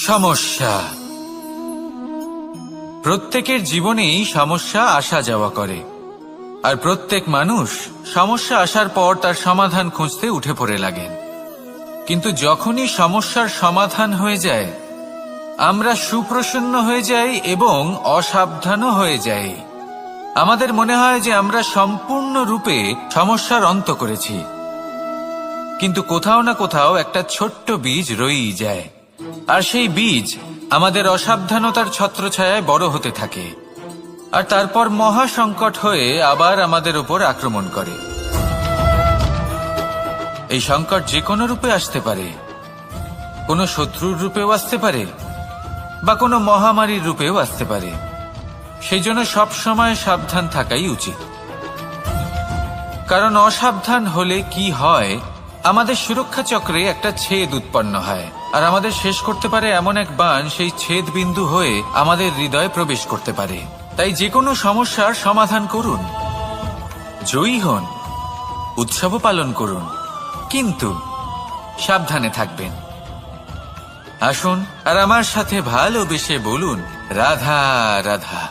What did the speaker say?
সমস্যা। প্রত্যেকের জীবনেই সমস্যা আসা যাওয়া করে, আর প্রত্যেক মানুষ সমস্যা আসার পর তার সমাধান খুঁজতে উঠে পড়ে লাগেন। কিন্তু যখনই সমস্যার সমাধান হয়ে যায়, আমরা সুপ্রসন্ন হয়ে যাই এবং অসাবধানও হয়ে যাই। আমাদের মনে হয় যে আমরা সম্পূর্ণরূপে সমস্যার অন্ত করেছি, কিন্তু কোথাও না কোথাও একটা ছোট্ট বীজ রয়েই যায়, আর সেই বীজ আমাদের অসাবধানতার ছত্রছায়ায় বড় হতে থাকে, আর তারপর মহা সংকট হয়ে আবার আমাদের উপর আক্রমণ করে। এই সংকট যে কোনো রূপে আসতে পারে, কোনো শত্রুর রূপেও আসতে পারে, বা কোনো মহামারীর রূপেও আসতে পারে। সেই জন্য সবসময় সাবধান থাকাই উচিত, কারণ অসাবধান হলে কি হয়, আমাদের সুরক্ষা চক্রে একটা ছেদ উৎপন্ন হয়, আর আমাদের শেষ করতে পারে এমন এক বাণ সেই ছেদ বিন্দু হয়ে আমাদের হৃদয়ে প্রবেশ করতে পারে। তাই যে কোনো সমস্যার সমাধান করুন, জয়ী হন, উৎসব পালন করুন, কিন্তু সাবধানে থাকবেন। আসুন আর আমার সাথে ভালোবেসে বলুন, রাধা রাধা।